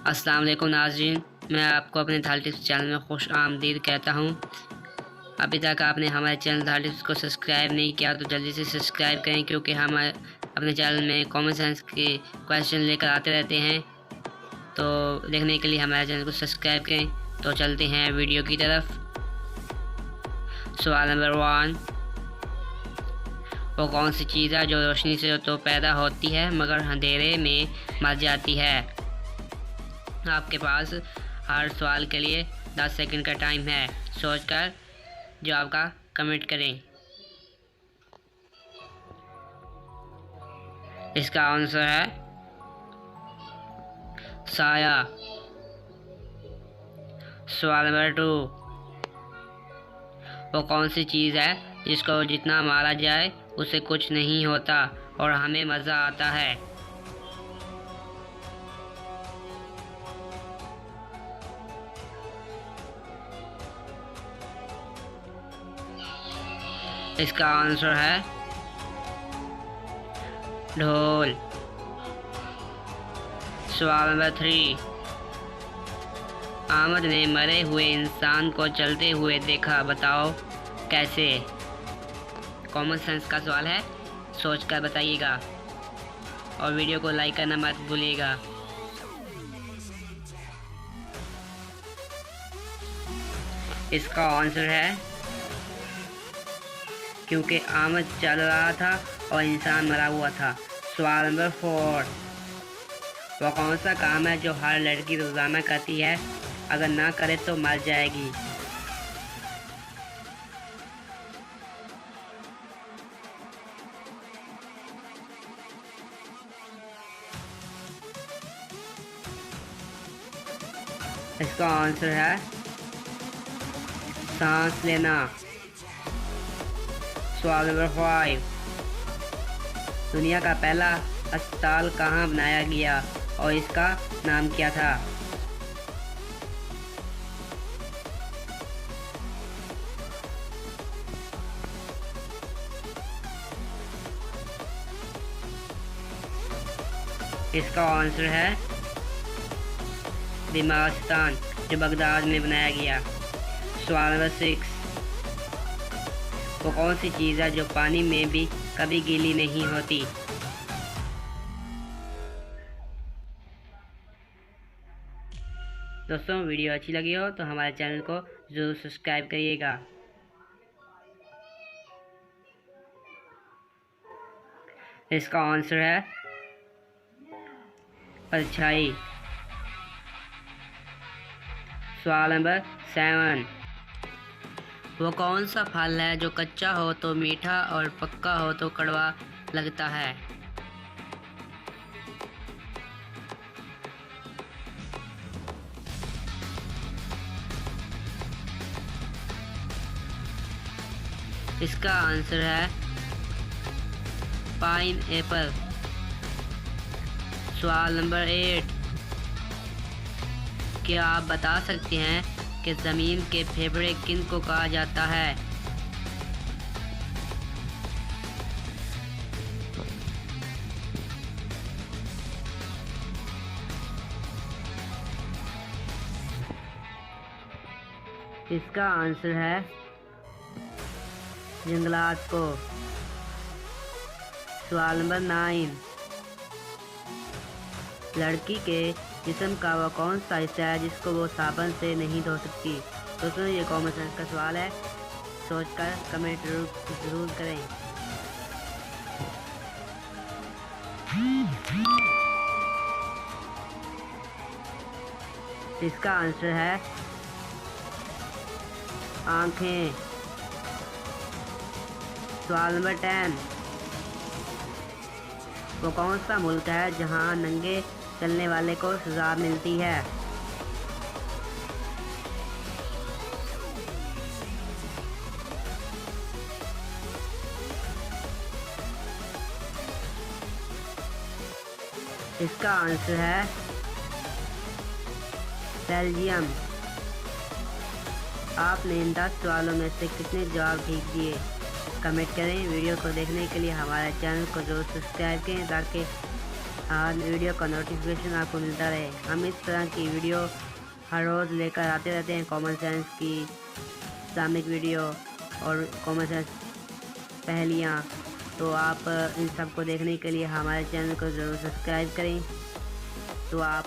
अस्सलाम वालेकुम नाज़रीन, मैं आपको अपने धाल टिप्स चैनल में खुश आमदीद कहता हूँ। अभी तक आपने हमारे चैनल धाल टिप्स को सब्सक्राइब नहीं किया तो जल्दी से सब्सक्राइब करें, क्योंकि हम अपने चैनल में कॉमन सेंस के क्वेश्चन लेकर आते रहते हैं। तो देखने के लिए हमारे चैनल को सब्सक्राइब करें। तो चलते हैं वीडियो की तरफ। सवाल नंबर 1, वो कौन सी चीज़ है जो रोशनी से तो पैदा होती है मगर अंधेरे में मर जाती है? आपके पास हर सवाल के लिए 10 सेकंड का टाइम है। सोचकर जवाब का कमेंट करें। इसका आंसर है साया। सवाल नंबर 2, वो कौन सी चीज़ है जिसको जितना मारा जाए उसे कुछ नहीं होता और हमें मज़ा आता है? इसका आंसर है ढोल। सवाल नंबर 3, आमद ने मरे हुए इंसान को चलते हुए देखा, बताओ कैसे? कॉमन सेंस का सवाल है, सोचकर बताइएगा और वीडियो को लाइक करना मत भूलिएगा। इसका आंसर है क्योंकि आमद चल रहा था और इंसान मरा हुआ था। सवाल नंबर 4, वो कौन सा काम है जो हर लड़की रोज़ाना करती है, अगर ना करे तो मर जाएगी? इसका आंसर है सांस लेना। सवाल नंबर 5, दुनिया का पहला अस्पताल कहाँ बनाया गया और इसका नाम क्या था? इसका आंसर है बीमारिस्तान, जो बगदाद में बनाया गया। सवाल नंबर 6, वो कौन सी चीज़ है जो पानी में भी कभी गीली नहीं होती? दोस्तों, वीडियो अच्छी लगी हो तो हमारे चैनल को ज़रूर सब्सक्राइब करिएगा। इसका आंसर है परछाई। सवाल नंबर 7, वो कौन सा फल है जो कच्चा हो तो मीठा और पक्का हो तो कड़वा लगता है? इसका आंसर है पाइन एप्पल। सवाल नंबर 8, क्या आप बता सकते हैं कि ज़मीन के फेफड़े किन को कहा जाता है? इसका आंसर है जंगलात को। सवाल नंबर 9, लड़की के जिस्म का वो कौन सा हिस्सा है जिसको वो साबुन से नहीं धो सकती? दोस्तों, ये कॉमन सेंस का सवाल है, सोचकर कमेंट जरूर करें। इसका आंसर है आँखें। सवाल नंबर 10, वो कौन सा मुल्क है जहां नंगे चलने वाले को सजा मिलती है? इसका आंसर है बेल्जियम। आपने इन 10 सवालों में से कितने जवाब ठीक दिए? कमेंट करें। वीडियो को देखने के लिए हमारे चैनल को जरूर सब्सक्राइब करें ताकि हर वीडियो का नोटिफिकेशन आपको मिलता रहे। हम इस तरह की वीडियो हर रोज़ लेकर आते रहते हैं। कॉमन सेंस की, इस्लामिक वीडियो और कॉमन सेंस पहेलियाँ। तो आप इन सब को देखने के लिए हमारे चैनल को ज़रूर सब्सक्राइब करें। तो आप